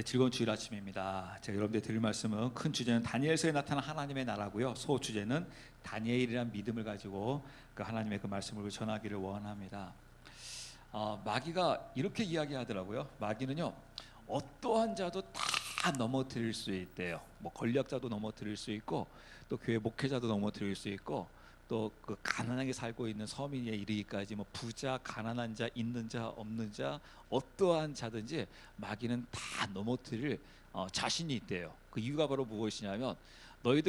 네, 즐거운 주일 아침입니다. 제가 여러분들 드릴 말씀은 큰 주제는 다니엘서에 나타난 하나님의 나라고요. 소 주제는 다니엘이란 믿음을 가지고 그 하나님의 그 말씀을 전하기를 원합니다. 마귀가 이렇게 이야기하더라고요. 마귀는요, 어떠한 자도 다 넘어뜨릴 수 있대요. 뭐 권력자도 넘어뜨릴 수 있고, 또 교회 목회자도 넘어뜨릴 수 있고, 또 그 가난하게 살고 있는 서민에 이르기까지 뭐 부자, 가난한 자, 있는 자, 없는 자, 어떠한 자든지 마귀는 다 넘어뜨릴 자신이 있대요. 그 이유가 바로 무엇이냐면,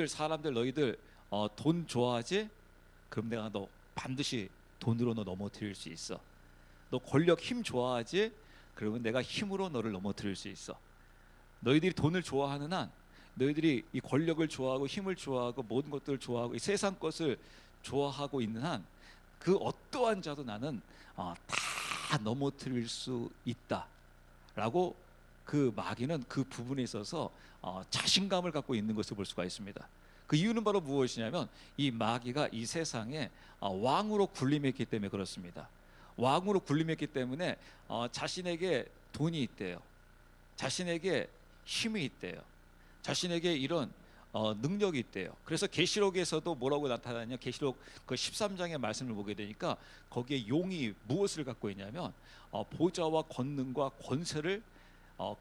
사람들 너희들 돈 좋아하지? 그럼 내가 너 반드시 돈으로 너 넘어뜨릴 수 있어. 너 권력, 힘 좋아하지? 그러면 내가 힘으로 너를 넘어뜨릴 수 있어. 너희들이 돈을 좋아하는 한, 너희들이 이 권력을 좋아하고 힘을 좋아하고 모든 것들을 좋아하고 이 세상 것을 좋아하고 있는 한, 그 어떠한 자도 나는 다 넘어뜨릴 수 있다라고 그 마귀는 그 부분에 있어서 자신감을 갖고 있는 것을 볼 수가 있습니다. 그 이유는 바로 무엇이냐면, 이 마귀가 이 세상에 왕으로 군림했기 때문에 그렇습니다. 왕으로 군림했기 때문에 자신에게 돈이 있대요. 자신에게 힘이 있대요. 자신에게 이런 능력이 있대요. 그래서 계시록에서도 뭐라고 나타나냐, 계시록 그 13장의 말씀을 보게 되니까 거기에 용이 무엇을 갖고 있냐면 보좌와 권능과 권세를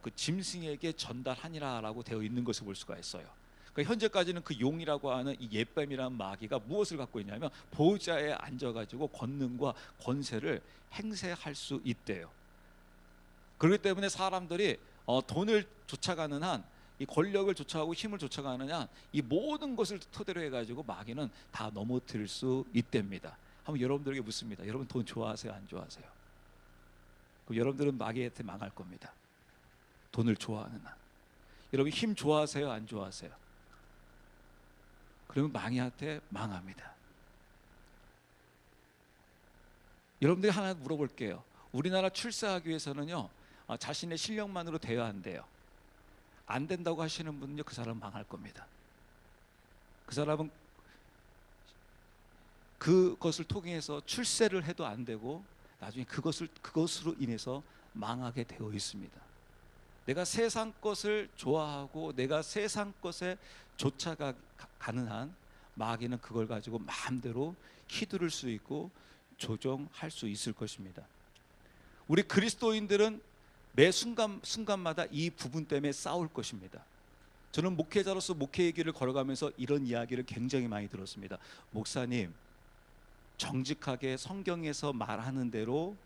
그 짐승에게 전달하니라라고 되어 있는 것을 볼 수가 있어요. 그러니까 현재까지는 그 용이라고 하는 이 옛뱀이라는 마귀가 무엇을 갖고 있냐면 보좌에 앉아가지고 권능과 권세를 행세할 수 있대요. 그렇기 때문에 사람들이 돈을 쫓아가는 한, 이 권력을 쫓아가고 힘을 쫓아가는 한, 이 모든 것을 토대로 해가지고 마귀는 다 넘어뜨릴 수 있답니다. 한번 여러분들에게 묻습니다. 여러분 돈 좋아하세요, 안 좋아하세요? 그럼 여러분들은 마귀한테 망할 겁니다. 돈을 좋아하는 한. 여러분 힘 좋아하세요, 안 좋아하세요? 그러면 마귀한테 망합니다. 여러분들이 하나 물어볼게요. 우리나라 출세하기 위해서는요, 자신의 실력만으로 되어야 한대요. 안 된다고 하시는 분은요, 그 사람은 망할 겁니다. 그 사람은 그것을 통해서 출세를 해도 안 되고 나중에 그것으로 인해서 망하게 되어 있습니다. 내가 세상 것을 좋아하고 내가 세상 것에 쫓아가는 한, 마귀는 그걸 가지고 마음대로 휘두를 수 있고 조종할 수 있을 것입니다. 우리 그리스도인들은 매 순간마다 이 부분 때문에 싸울 것입니다. 저는 목회자로서 목회의 길을 걸어가면서 이런 이야기를 굉장히 많이 들었습니다. 목사님, 정직하게 성경에서 말하는 대로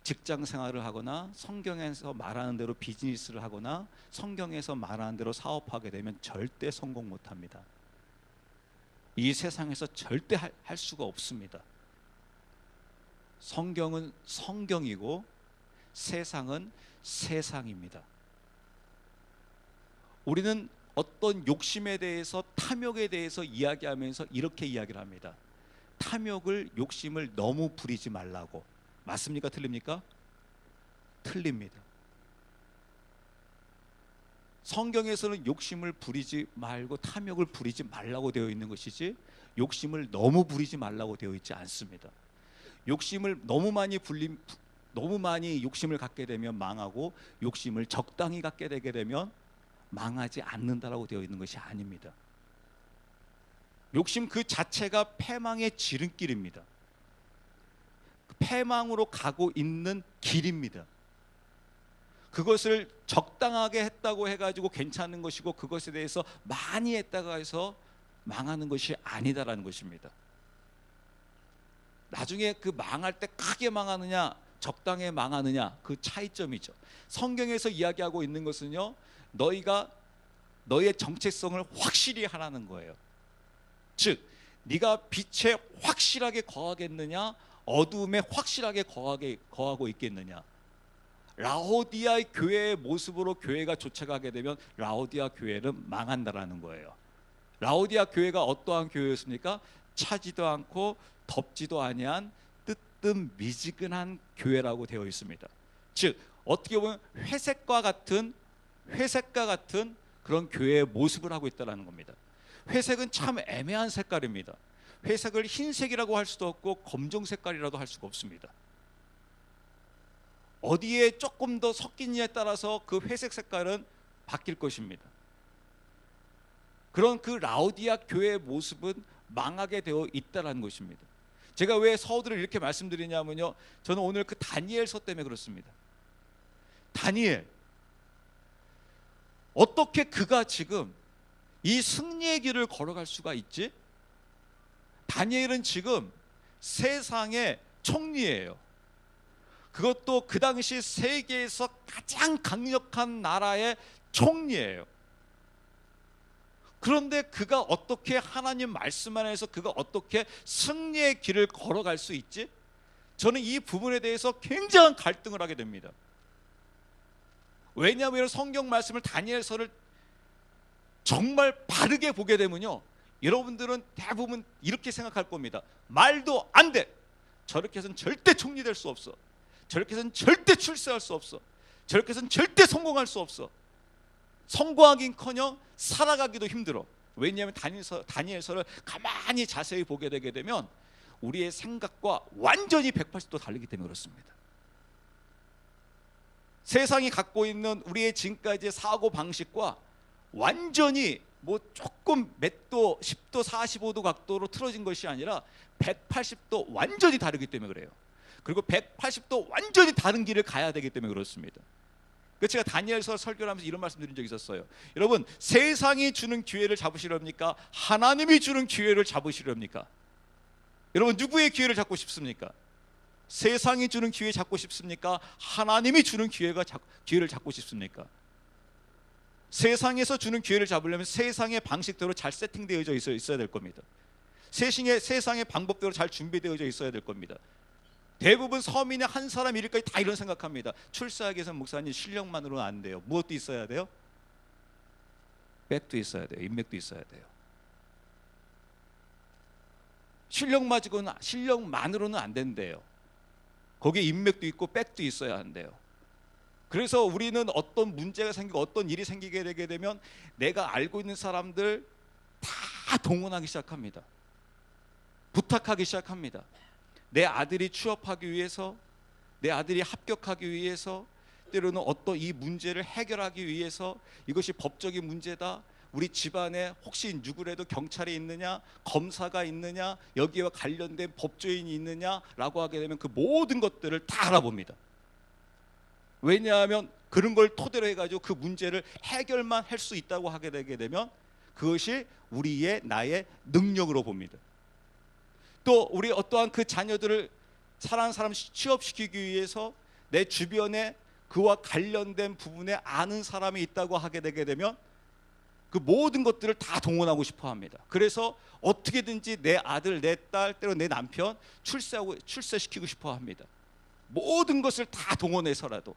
직장 생활을 하거나 성경에서 말하는 대로 비즈니스를 하거나 성경에서 말하는 대로 사업하게 되면 절대 성공 못합니다. 이 세상에서 절대 할 수가 없습니다. 성경은 성경이고 세상은 세상입니다. 우리는 어떤 욕심에 대해서, 탐욕에 대해서 이야기하면서 이렇게 이야기를 합니다. 탐욕을, 욕심을 너무 부리지 말라고. 맞습니까? 틀립니까? 틀립니다. 성경에서는 욕심을 부리지 말고 탐욕을 부리지 말라고 되어 있는 것이지, 욕심을 너무 부리지 말라고 되어 있지 않습니다. 욕심을 너무 많이 욕심을 갖게 되면 망하고, 욕심을 적당히 갖게 되게 되면 망하지 않는다라고 되어 있는 것이 아닙니다. 욕심 그 자체가 패망의 지름길입니다. 패망으로 가고 있는 길입니다. 그것을 적당하게 했다고 해가지고 괜찮은 것이고, 그것에 대해서 많이 했다고 해서 망하는 것이 아니다라는 것입니다. 나중에 그 망할 때 크게 망하느냐 적당히 망하느냐, 그 차이점이죠. 성경에서 이야기하고 있는 것은요, 너희가 너의 정체성을 확실히 하라는 거예요. 즉, 네가 빛에 확실하게 거하겠느냐, 어두움에 확실하게 거하고 있겠느냐. 라오디아 교회의 모습으로 교회가 쫓아가게 되면 라오디아 교회는 망한다라는 거예요. 라오디아 교회가 어떠한 교회였습니까? 차지도 않고 덥지도 아니한 뜨뜻미지근한 교회라고 되어 있습니다. 즉, 어떻게 보면 회색과 같은 그런 교회의 모습을 하고 있다는 겁니다. 회색은 참 애매한 색깔입니다. 회색을 흰색이라고 할 수도 없고 검정 색깔이라도 할 수가 없습니다. 어디에 조금 더 섞이느냐에 따라서 그 회색 색깔은 바뀔 것입니다. 그런 그 라오디아 교회의 모습은 망하게 되어 있다는 것입니다. 제가 왜 서두를 이렇게 말씀드리냐면요, 저는 오늘 그 다니엘서 때문에 그렇습니다. 다니엘, 어떻게 그가 지금 이 승리의 길을 걸어갈 수가 있지? 다니엘은 지금 세상의 총리예요. 그것도 그 당시 세계에서 가장 강력한 나라의 총리예요. 그런데 그가 어떻게 하나님 말씀 안에서 그가 어떻게 승리의 길을 걸어갈 수 있지? 저는 이 부분에 대해서 굉장한 갈등을 하게 됩니다. 왜냐하면 성경 말씀을, 다니엘서를 정말 바르게 보게 되면요, 여러분들은 대부분 이렇게 생각할 겁니다. 말도 안 돼. 저렇게 해서는 절대 총리 될 수 없어. 저렇게 해서는 절대 출세할 수 없어. 저렇게 해서는 절대 성공할 수 없어. 성공하긴커녕 살아가기도 힘들어. 왜냐하면 다니엘서를 가만히 자세히 보게 되게 되면 우리의 생각과 완전히 180도 다르기 때문에 그렇습니다. 세상이 갖고 있는 우리의 지금까지의 사고 방식과 완전히 조금 몇 도, 10도, 45도 각도로 틀어진 것이 아니라 180도 완전히 다르기 때문에 그래요. 그리고 180도 완전히 다른 길을 가야 되기 때문에 그렇습니다. 그래서 제가 다니엘서 설교를 하면서 이런 말씀 드린 적이 있었어요. 여러분, 세상이 주는 기회를 잡으시렵니까? 하나님이 주는 기회를 잡으시렵니까? 여러분, 누구의 기회를 잡고 싶습니까? 세상이 주는 기회 잡고 싶습니까? 하나님이 주는 기회를 잡고 싶습니까? 세상에서 주는 기회를 잡으려면 세상의 방식대로 잘 세팅되어져 있어야 될 겁니다. 세상의 방법대로 잘 준비되어져 있어야 될 겁니다. 대부분 서민의 한 사람 일까지 다 이런 생각합니다. 출세하기 위해서는 목사님 실력만으로는 안 돼요. 무엇도 있어야 돼요? 백도 있어야 돼요. 인맥도 있어야 돼요. 실력만으로는 안 된대요. 거기에 인맥도 있고 백도 있어야 한대요. 그래서 우리는 어떤 문제가 생기고 어떤 일이 생기게 되게 되면 내가 알고 있는 사람들 다 동원하기 시작합니다. 부탁하기 시작합니다. 내 아들이 취업하기 위해서, 내 아들이 합격하기 위해서, 때로는 어떤 이 문제를 해결하기 위해서, 이것이 법적인 문제다, 우리 집안에 혹시 누구라도 경찰이 있느냐, 검사가 있느냐, 여기와 관련된 법조인이 있느냐라고 하게 되면 그 모든 것들을 다 알아봅니다. 왜냐하면 그런 걸 토대로 해가지고 그 문제를 해결만 할 수 있다고 하게 되게 되면 그것이 나의 능력으로 봅니다. 또 우리 어떠한 그 자녀들을 사랑하는 사람 취업시키기 위해서 내 주변에 그와 관련된 부분에 아는 사람이 있다고 하게 되게 되면 그 모든 것들을 다 동원하고 싶어 합니다. 그래서 어떻게든지 내 아들, 내 딸, 때로 내 남편 출세시키고 싶어 합니다. 모든 것을 다 동원해서라도.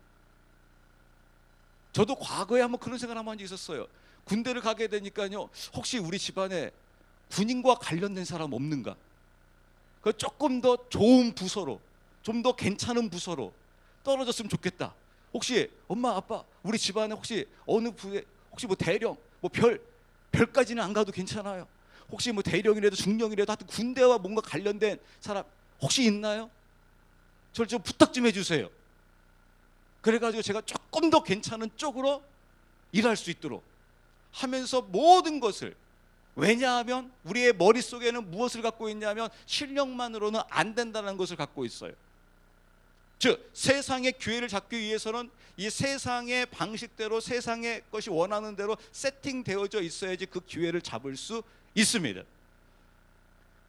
저도 과거에 한번 그런 생각을 한번 있었어요. 군대를 가게 되니까요, 혹시 우리 집안에 군인과 관련된 사람 없는가? 조금 더 좋은 부서로, 좀 더 괜찮은 부서로 떨어졌으면 좋겠다. 혹시 엄마 아빠 우리 집안에 혹시 어느 부에 혹시 대령 별까지는 안 가도 괜찮아요. 혹시 대령이라도 중령이라도 하여튼 군대와 뭔가 관련된 사람 혹시 있나요? 저를 좀 부탁 좀 해주세요. 그래가지고 제가 조금 더 괜찮은 쪽으로 일할 수 있도록 하면서 모든 것을, 왜냐하면 우리의 머릿속에는 무엇을 갖고 있냐면 실력만으로는 안 된다는 것을 갖고 있어요. 즉 세상의 기회를 잡기 위해서는 이 세상의 방식대로, 세상의 것이 원하는 대로 세팅되어져 있어야지 그 기회를 잡을 수 있습니다.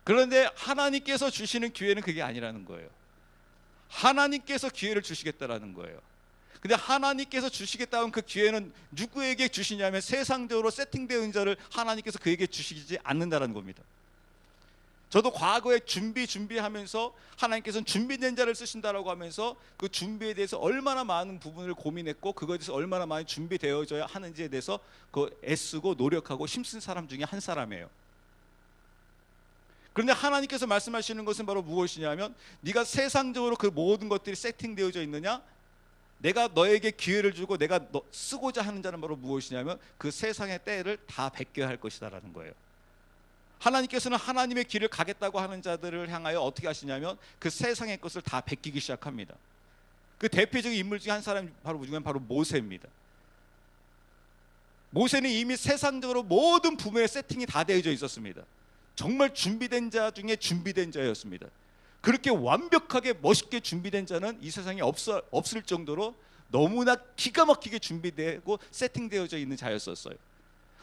그런데 하나님께서 주시는 기회는 그게 아니라는 거예요. 하나님께서 기회를 주시겠다라는 거예요. 근데 하나님께서 주시겠다는 그 기회는 누구에게 주시냐면 세상적으로 세팅된 자를 하나님께서 그에게 주시지 않는다는 겁니다. 저도 과거에 준비하면서 하나님께서는 준비된 자를 쓰신다라고 하면서 그 준비에 대해서 얼마나 많은 부분을 고민했고 그거에 대해서 얼마나 많이 준비되어져야 하는지에 대해서 애쓰고 노력하고 힘쓴 사람 중에 한 사람이에요. 그런데 하나님께서 말씀하시는 것은 바로 무엇이냐면 네가 세상적으로 그 모든 것들이 세팅되어져 있느냐, 내가 너에게 기회를 주고 내가 쓰고자 하는 자는 바로 무엇이냐면 그 세상의 때를 다 베껴야 할 것이다라는 거예요. 하나님께서는 하나님의 길을 가겠다고 하는 자들을 향하여 어떻게 하시냐면 그 세상의 것을 다 베끼기 시작합니다. 그 대표적인 인물 중에 한 사람이 바로 모세입니다. 모세는 이미 세상적으로 모든 부분의 세팅이 다 되어져 있었습니다. 정말 준비된 자 중에 준비된 자였습니다. 그렇게 완벽하게 멋있게 준비된 자는 이 세상에 없을 정도로 너무나 기가 막히게 준비되고 세팅되어져 있는 자였었어요.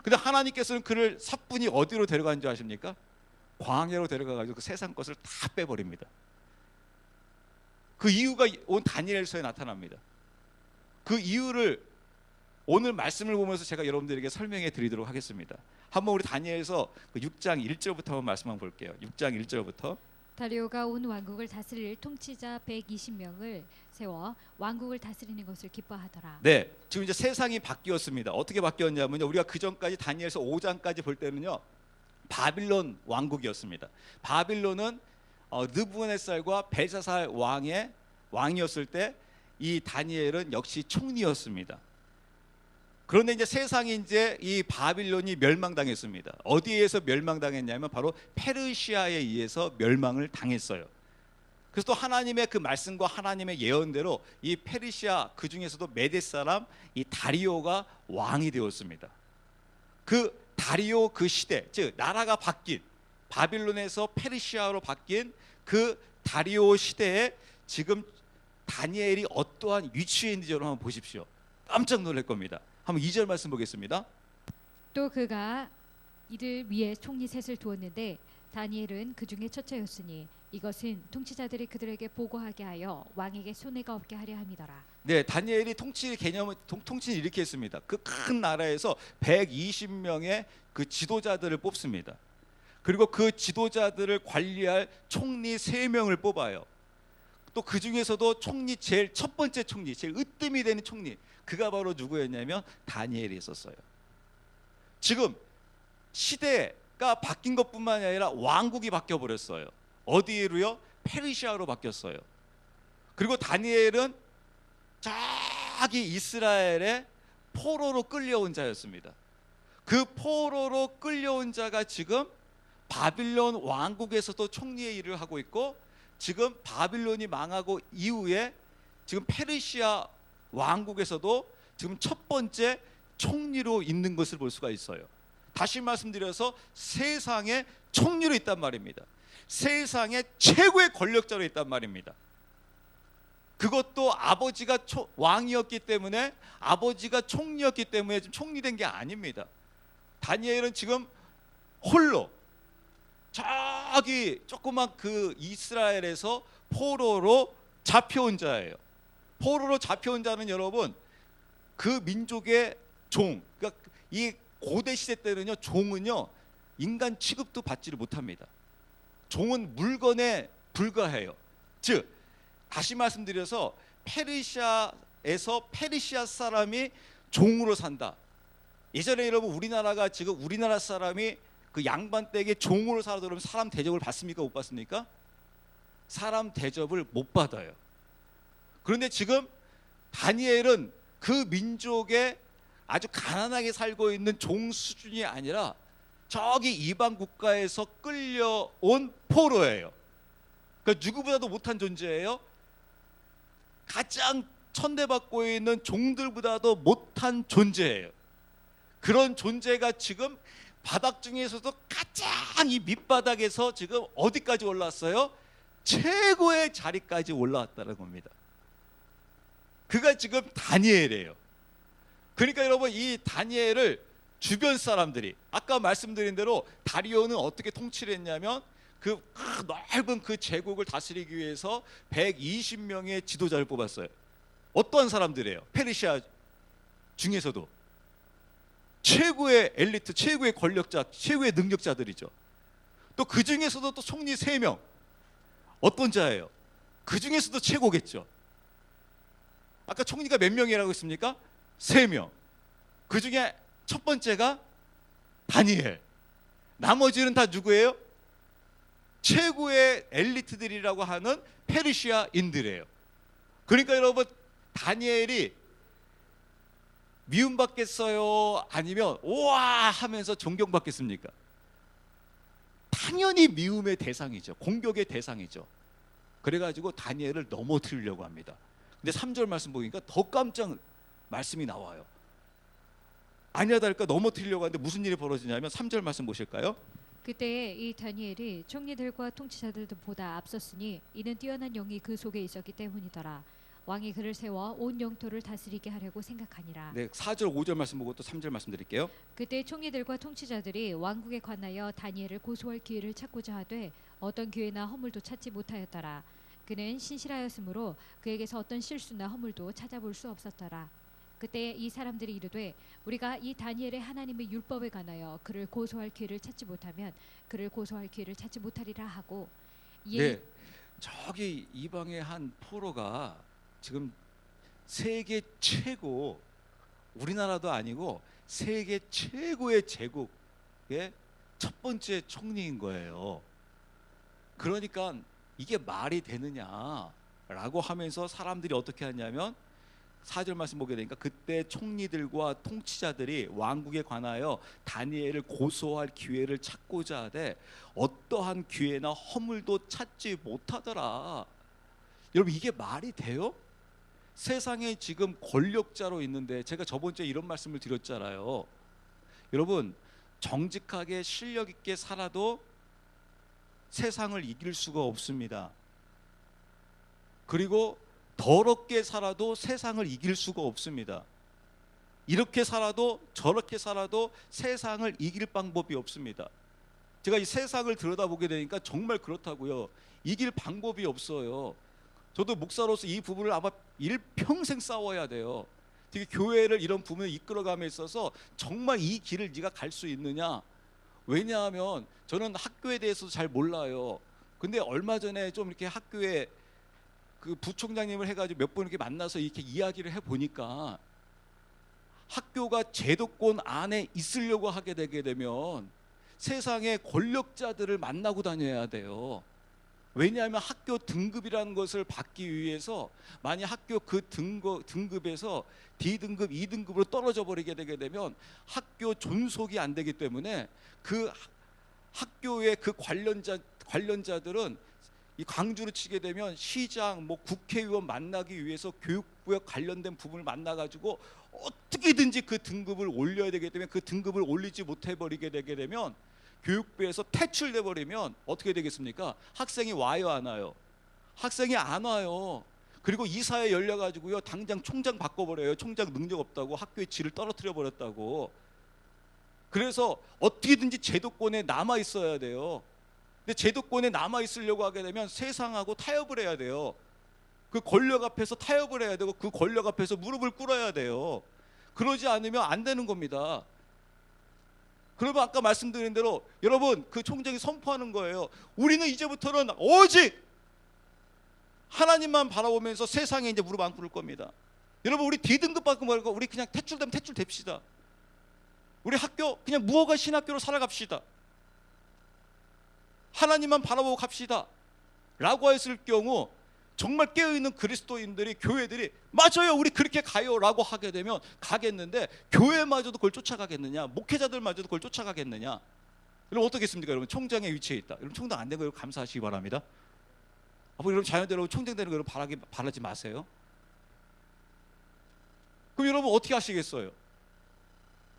근데 하나님께서는 그를 사뿐히 어디로 데려간 줄 아십니까? 광야로 데려가가지고 그 세상 것을 다 빼버립니다. 그 이유가 온 다니엘서에 나타납니다. 그 이유를 오늘 말씀을 보면서 제가 여러분들에게 설명해 드리도록 하겠습니다. 한번 우리 다니엘서 6장 1절부터 한번 말씀 한번 볼게요. 6장 1절부터. 다리오가 온 왕국을 다스릴 통치자 120명을 세워 왕국을 다스리는 것을 기뻐하더라. 네, 지금 이제 세상이 바뀌었습니다. 어떻게 바뀌었냐면요, 우리가 그 전까지 다니엘서 5장까지 볼 때는요, 바빌론 왕국이었습니다. 바빌론은 느부갓네살과 벨사살 왕이었을 때 이 다니엘은 역시 총리였습니다. 그런데 이제 세상이 이제 이 바빌론이 멸망당했습니다. 어디에서 멸망당했냐면 바로 페르시아에 의해서 멸망을 당했어요. 그래서 또 하나님의 그 말씀과 하나님의 예언대로 이 페르시아, 그 중에서도 메데 사람 이 다리오가 왕이 되었습니다. 그 다리오 그 시대, 즉 나라가 바뀐, 바빌론에서 페르시아로 바뀐 그 다리오 시대에 지금 다니엘이 어떠한 위치에 있는지 여러분 한번 보십시오. 깜짝 놀랄 겁니다. 한번 2절 말씀 보겠습니다. 또 그가 이들 위에 총리 셋을 두었는데 다니엘은 그 중에 첫째였으니 이것은 통치자들이 그들에게 보고하게 하여 왕에게 손해가 없게 하려 함이더라. 네, 다니엘이 통치를 이렇게 했습니다. 그 큰 나라에서 120명의 그 지도자들을 뽑습니다. 그리고 그 지도자들을 관리할 총리 3명을 뽑아요. 또 그 중에서도 총리 제일 첫 번째 총리, 제일 으뜸이 되는 총리, 그가 바로 누구였냐면 다니엘이 있었어요. 지금 시대가 바뀐 것뿐만이 아니라 왕국이 바뀌어 버렸어요. 어디로요? 페르시아로 바뀌었어요. 그리고 다니엘은 저기 이스라엘의 포로로 끌려온 자였습니다. 그 포로로 끌려온 자가 지금 바빌론 왕국에서도 총리의 일을 하고 있고, 지금 바빌론이 망하고 이후에 지금 페르시아 왕국에서도 지금 첫 번째 총리로 있는 것을 볼 수가 있어요. 다시 말씀드려서 세상에 총리로 있단 말입니다. 세상에 최고의 권력자로 있단 말입니다. 그것도 아버지가 왕이었기 때문에, 아버지가 총리였기 때문에 지금 총리된 게 아닙니다. 다니엘은 지금 홀로 저기 조그만 그 이스라엘에서 포로로 잡혀온 자예요. 포로로 잡혀온 자는 여러분, 그 민족의 종, 그러니까 이 고대 시대 때는요, 종은요 인간 취급도 받지를 못합니다. 종은 물건에 불과해요. 즉 다시 말씀드려서 페르시아에서 페르시아 사람이 종으로 산다. 예전에 여러분 우리나라가 지금 우리나라 사람이 그 양반댁에 종으로 살아도 그러면 사람 대접을 받습니까? 못 받습니까? 사람 대접을 못 받아요. 그런데 지금 다니엘은 그 민족에 아주 가난하게 살고 있는 종 수준이 아니라 저기 이방 국가에서 끌려온 포로예요. 그러니까 누구보다도 못한 존재예요. 가장 천대받고 있는 종들보다도 못한 존재예요. 그런 존재가 지금 바닥 중에서도 가장 이 밑바닥에서 지금 어디까지 올라왔어요? 최고의 자리까지 올라왔다는 겁니다. 그가 지금 다니엘이에요. 그러니까 여러분, 이 다니엘을 주변 사람들이, 아까 말씀드린 대로 다리오는 어떻게 통치를 했냐면 그 넓은 그 제국을 다스리기 위해서 120명의 지도자를 뽑았어요. 어떠한 사람들이에요? 페르시아 중에서도 최고의 엘리트, 최고의 권력자, 최고의 능력자들이죠. 또 그 중에서도 또 총리 3명. 어떤 자예요? 그 중에서도 최고겠죠. 아까 총리가 몇 명이라고 했습니까? 3명. 그 중에 첫 번째가 다니엘. 나머지는 다 누구예요? 최고의 엘리트들이라고 하는 페르시아인들이에요. 그러니까 여러분, 다니엘이 미움받겠어요? 아니면 우와 하면서 존경받겠습니까? 당연히 미움의 대상이죠. 공격의 대상이죠. 그래가지고 다니엘을 넘어뜨리려고 합니다. 근데 3절 말씀 보니까 더 깜짝 말씀이 나와요. 아니야 다를까 넘어뜨리려고 하는데 무슨 일이 벌어지냐면 3절 말씀 보실까요? 그때 이 다니엘이 총리들과 통치자들보다 앞섰으니 이는 뛰어난 영이 그 속에 있었기 때문이더라. 왕이 그를 세워 온 영토를 다스리게 하려고 생각하니라. 네, 4절 5절 말씀 보고 또 3절 말씀드릴게요. 그때 총리들과 통치자들이 왕국에 관하여 다니엘을 고소할 기회를 찾고자 하되 어떤 기회나 허물도 찾지 못하였더라. 그는 신실하였으므로 그에게서 어떤 실수나 허물도 찾아볼 수 없었더라. 그때 이 사람들이 이르되 우리가 이 다니엘의 하나님의 율법에 관하여 그를 고소할 기회를 찾지 못하면 그를 고소할 기회를 찾지 못하리라 하고 네, 저기 이방의 한 포로가 지금 세계 최고, 우리나라도 아니고 세계 최고의 제국의 첫 번째 총리인 거예요. 그러니까 이게 말이 되느냐라고 하면서 사람들이 어떻게 하냐면 4절 말씀 보게 되니까 그때 총리들과 통치자들이 왕국에 관하여 다니엘을 고소할 기회를 찾고자 하되 어떠한 기회나 허물도 찾지 못하더라. 여러분 이게 말이 돼요? 세상에 지금 권력자로 있는데 제가 저번 주에 이런 말씀을 드렸잖아요. 여러분 정직하게 실력 있게 살아도 세상을 이길 수가 없습니다. 그리고 더럽게 살아도 세상을 이길 수가 없습니다. 이렇게 살아도 저렇게 살아도 세상을 이길 방법이 없습니다. 제가 이 세상을 들여다보게 되니까 정말 그렇다고요. 이길 방법이 없어요. 저도 목사로서 이 부분을 아마 일평생 싸워야 돼요. 특히 교회를 이런 부분을 이끌어감에 있어서 정말 이 길을 네가 갈 수 있느냐. 왜냐하면 저는 학교에 대해서도 잘 몰라요. 근데 얼마 전에 좀 이렇게 학교에 그 부총장님을 해가지고 몇 분 이렇게 만나서 이렇게 이야기를 해보니까 학교가 제도권 안에 있으려고 하게 되게 되면 세상의 권력자들을 만나고 다녀야 돼요. 왜냐하면 학교 등급이라는 것을 받기 위해서 만약 학교 그 등급에서 D등급, E등급으로 떨어져 버리게 되게 되면 학교 존속이 안 되기 때문에 그 학교의 그 관련자들은 이 광주로 치게 되면 시장, 뭐 국회의원 만나기 위해서 교육부에 관련된 부분을 만나가지고 어떻게든지 그 등급을 올려야 되기 때문에 그 등급을 올리지 못해 버리게 되게 되면 교육부에서 퇴출돼 버리면 어떻게 되겠습니까? 학생이 와요, 안 와요? 학생이 안 와요. 그리고 이사회 열려가지고요 당장 총장 바꿔버려요. 총장 능력 없다고, 학교의 질을 떨어뜨려 버렸다고. 그래서 어떻게든지 제도권에 남아 있어야 돼요. 근데 제도권에 남아 있으려고 하게 되면 세상하고 타협을 해야 돼요. 그 권력 앞에서 타협을 해야 되고 그 권력 앞에서 무릎을 꿇어야 돼요. 그러지 않으면 안 되는 겁니다. 그러면 아까 말씀드린 대로 여러분 그 총장이 선포하는 거예요. 우리는 이제부터는 오직 하나님만 바라보면서 세상에 이제 무릎 안 꿇을 겁니다. 여러분 우리 D등급 받고 말고 우리 그냥 퇴출되면 퇴출됩시다. 우리 학교 그냥 무허가 신학교로 살아갑시다. 하나님만 바라보고 갑시다 라고 했을 경우 정말 깨어있는 그리스도인들이, 교회들이 맞아요 우리 그렇게 가요 라고 하게 되면 가겠는데 교회마저도 그걸 쫓아가겠느냐, 목회자들마저도 그걸 쫓아가겠느냐. 여러분 어떻겠습니까? 여러분 총장의 위치에 있다. 여러분 총장 안 된 거 여러분 감사하시기 바랍니다. 앞으로 여러분 자녀들 여러분 총장 되는 거 여러분 바라지 마세요. 그럼 여러분 어떻게 하시겠어요?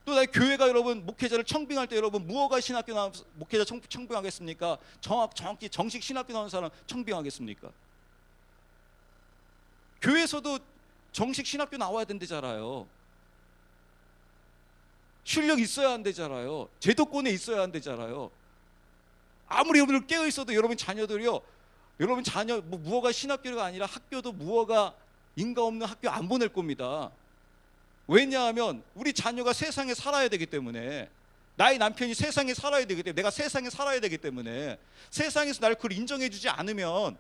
또 교회가 여러분 목회자를 청빙할 때 여러분 무허가 신학교 나온 목회자 청빙하겠습니까? 정확히 정식 신학교 나온 사람 청빙하겠습니까? 교회에서도 정식 신학교 나와야 된대잖아요. 실력 있어야 한대잖아요. 제도권에 있어야 한대잖아요. 아무리 여러분들 깨어 있어도 여러분 자녀들이요, 여러분 자녀 무허가 신학교가 아니라 학교도 무허가 인가 없는 학교 안 보낼 겁니다. 왜냐하면 우리 자녀가 세상에 살아야 되기 때문에, 나의 남편이 세상에 살아야 되기 때문에, 내가 세상에 살아야 되기 때문에 세상에서 나를 그걸 인정해주지 않으면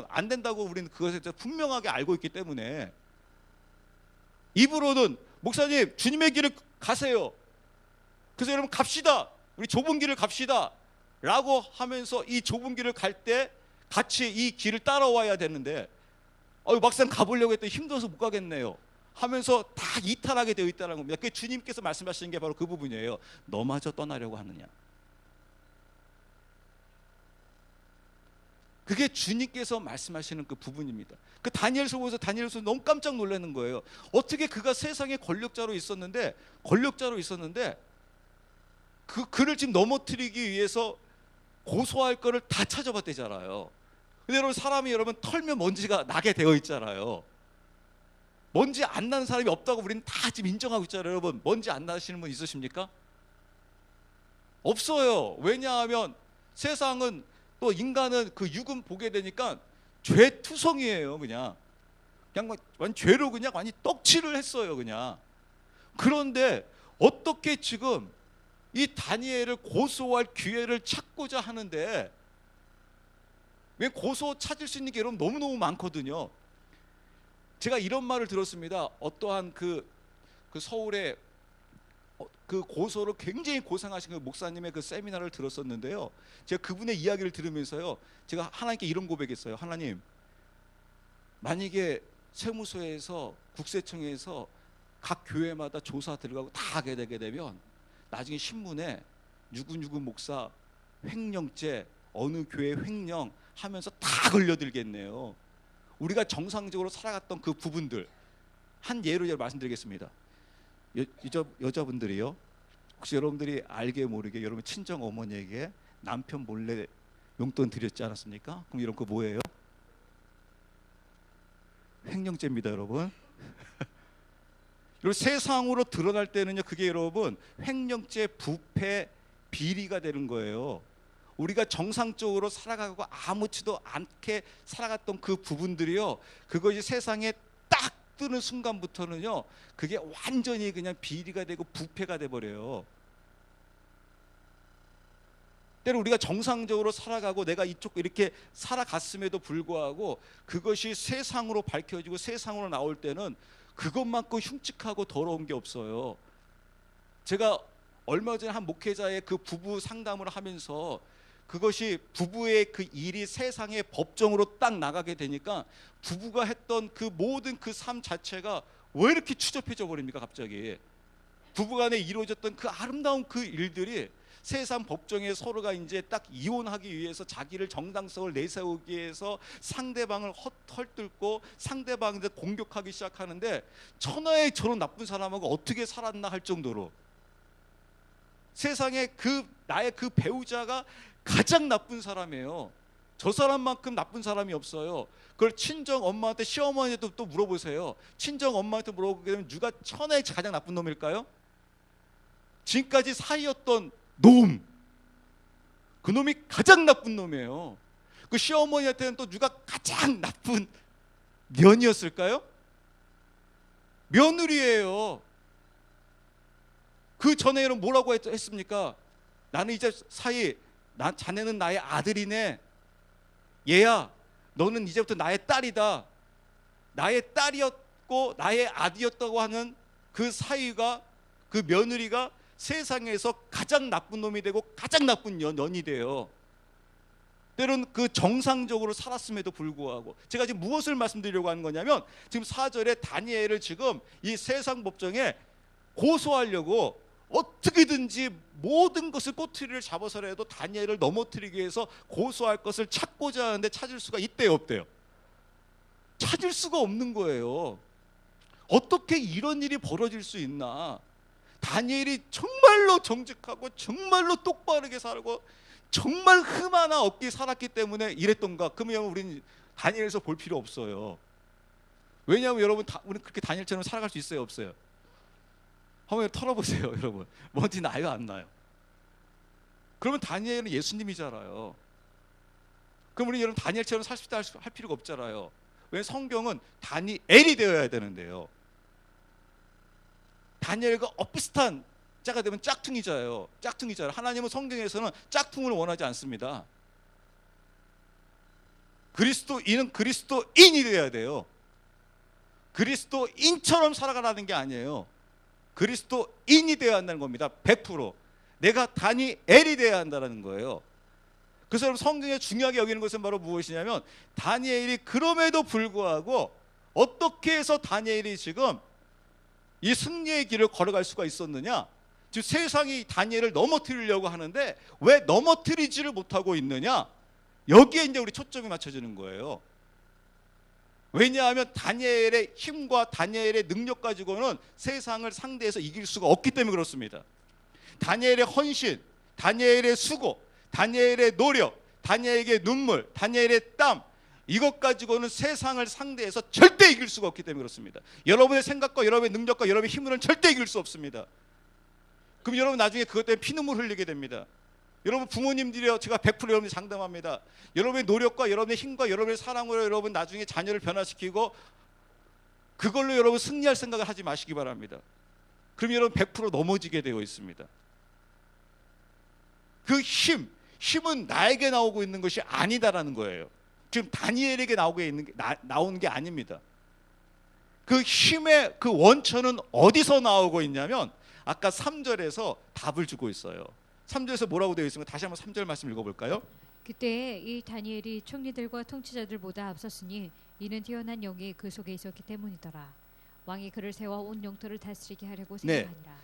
안 된다고 우리는 그것에 대해서 분명하게 알고 있기 때문에 입으로는 목사님 주님의 길을 가세요. 그래서 여러분 갑시다. 우리 좁은 길을 갑시다 라고 하면서 이 좁은 길을 갈 때 같이 이 길을 따라와야 되는데 막상 가보려고 했더니 힘들어서 못 가겠네요 하면서 다 이탈하게 되어 있다는 겁니다. 그게 주님께서 말씀하시는 게 바로 그 부분이에요. 너마저 떠나려고 하느냐. 그게 주님께서 말씀하시는 그 부분입니다. 그 다니엘서 보면서 다니엘서 너무 깜짝 놀라는 거예요. 어떻게 그가 세상의 권력자로 있었는데 그를 지금 넘어뜨리기 위해서 고소할 거를 다 찾아봤대잖아요. 근데 여러분, 사람이 여러분 털면 먼지가 나게 되어 있잖아요. 먼지 안 나는 사람이 없다고 우리는 다 지금 인정하고 있잖아요. 여러분, 먼지 안 나시는 분 있으십니까? 없어요. 왜냐하면 세상은, 또 인간은 그 육은 보게 되니까 죄투성이에요. 그냥 완전 죄로 그냥 완전 떡칠을 했어요. 그냥. 그런데 어떻게 지금 이 다니엘을 고소할 기회를 찾고자 하는데, 왜 고소 찾을 수 있는 게 여러분 너무너무 많거든요. 제가 이런 말을 들었습니다. 어떠한 그 서울에 그 고소로 굉장히 고생하신 그 목사님의 그 세미나를 들었었는데요. 제가 그분의 이야기를 들으면서요, 제가 하나님께 이런 고백했어요. 하나님, 만약에 세무서에서, 국세청에서 각 교회마다 조사 들어가고 다 하게 되게 되면 나중에 신문에 누구누구 목사 횡령죄, 어느 교회 횡령 하면서 다 걸려들겠네요. 우리가 정상적으로 살아갔던 그 부분들, 한 예로 말씀드리겠습니다. 여자분들이요, 혹시 여러분들이 알게 모르게 여러분 친정 어머니에게 남편 몰래 용돈 드렸지 않았습니까? 그럼 이런 거 뭐예요? 횡령죄입니다, 여러분. 그리고 세상으로 드러날 때는요, 그게 여러분 횡령죄, 부패, 비리가 되는 거예요. 우리가 정상적으로 살아가고 아무렇지도 않게 살아갔던 그 부분들이요, 그것이 세상에 딱 뜨는 순간부터는요, 그게 완전히 그냥 비리가 되고 부패가 돼버려요. 때로 우리가 정상적으로 살아가고 내가 이쪽 이렇게 살아갔음에도 불구하고 그것이 세상으로 밝혀지고 세상으로 나올 때는 그것만큼 흉측하고 더러운 게 없어요. 제가 얼마 전에 한 목회자의 그 부부 상담을 하면서, 그것이 부부의 그 일이 세상의 법정으로 딱 나가게 되니까 부부가 했던 그 모든 그 삶 자체가 왜 이렇게 추접해져 버립니까? 갑자기 부부간에 이루어졌던 그 아름다운 그 일들이 세상 법정에 서로가 이제 딱 이혼하기 위해서 자기를 정당성을 내세우기 위해서 상대방을 헐뜯고 상대방을 공격하기 시작하는데, 천하에 저런 나쁜 사람하고 어떻게 살았나 할 정도로 세상에 나의 그 배우자가 가장 나쁜 사람이에요. 저 사람만큼 나쁜 사람이 없어요. 그걸 친정 엄마한테, 시어머니한테 또 물어보세요. 친정 엄마한테 물어보게 되면 누가 천하에 가장 나쁜 놈일까요? 지금까지 사이였던 놈, 그 놈이 가장 나쁜 놈이에요. 그 시어머니한테는 또 누가 가장 나쁜 년이었을까요? 며느리예요. 그 전에 여러분 뭐라고 했습니까? 나는 이제 자네는 나의 아들이네. 얘야, 너는 이제부터 나의 딸이다. 나의 딸이었고 나의 아들이었다고 하는 그 사위가, 그 며느리가 세상에서 가장 나쁜 놈이 되고 가장 나쁜 년이 돼요. 때로는 그 정상적으로 살았음에도 불구하고, 제가 지금 무엇을 말씀드리려고 하는 거냐면, 지금 4절에 다니엘을 지금 이 세상 법정에 고소하려고 어떻게든지 모든 것을 꼬투리를 잡아서라도 다니엘을 넘어뜨리기 위해서 고소할 것을 찾고자 하는데 찾을 수가 있대요, 없대요? 찾을 수가 없는 거예요. 어떻게 이런 일이 벌어질 수 있나? 다니엘이 정말로 정직하고 정말로 똑바르게 살고 정말 흠 하나 없게 살았기 때문에 이랬던가? 그러면 우리는 다니엘에서 볼 필요 없어요. 왜냐하면 여러분, 우리 그렇게 다니엘처럼 살아갈 수 있어요, 없어요? 한번 털어보세요, 여러분. 뭔지 나요, 안 나요? 그러면 다니엘은 예수님이잖아요. 그럼 우리 여러분 다니엘처럼 살 수 있다 할 필요가 없잖아요. 왜? 성경은 다니엘이 되어야 되는데요. 다니엘과 엇비슷한 자가 되면 짝퉁이자예요. 짝퉁이자예요. 하나님은 성경에서는 짝퉁을 원하지 않습니다. 그리스도인은 그리스도인이 되어야 돼요. 그리스도인처럼 살아가라는 게 아니에요. 그리스도인이 되어야 한다는 겁니다. 100%. 내가 다니엘이 되어야 한다는 거예요. 그래서 여러분, 성경에 중요하게 여기는 것은 바로 무엇이냐면, 다니엘이 그럼에도 불구하고 어떻게 해서 다니엘이 지금 이 승리의 길을 걸어갈 수가 있었느냐? 지금 세상이 다니엘을 넘어뜨리려고 하는데 왜 넘어뜨리지를 못하고 있느냐? 여기에 이제 우리 초점이 맞춰지는 거예요. 왜냐하면 다니엘의 힘과 다니엘의 능력 가지고는 세상을 상대해서 이길 수가 없기 때문에 그렇습니다. 다니엘의 헌신, 다니엘의 수고, 다니엘의 노력, 다니엘의 눈물, 다니엘의 땀, 이것 가지고는 세상을 상대해서 절대 이길 수가 없기 때문에 그렇습니다. 여러분의 생각과 여러분의 능력과 여러분의 힘으로는 절대 이길 수 없습니다. 그럼 여러분 나중에 그것 때문에 피눈물 흘리게 됩니다. 여러분 부모님들이요, 제가 100% 여러분들 장담합니다. 여러분의 노력과 여러분의 힘과 여러분의 사랑으로 여러분 나중에 자녀를 변화시키고 그걸로 여러분 승리할 생각을 하지 마시기 바랍니다. 그럼 여러분 100% 넘어지게 되어 있습니다. 그 힘은 나에게 나오고 있는 것이 아니다라는 거예요. 지금 다니엘에게 나오는 게 아닙니다. 그 힘의 그 원천은 어디서 나오고 있냐면 아까 3절에서 답을 주고 있어요. 3절에서 뭐라고 되어 있습니까? 다시 한번 3절 말씀 읽어볼까요? 그때 이 다니엘이 총리들과 통치자들보다 앞섰으니 이는 뛰어난 영이 그 속에 있었기 때문이더라. 왕이 그를 세워 온 영토를 다스리게 하려고 생각하니라.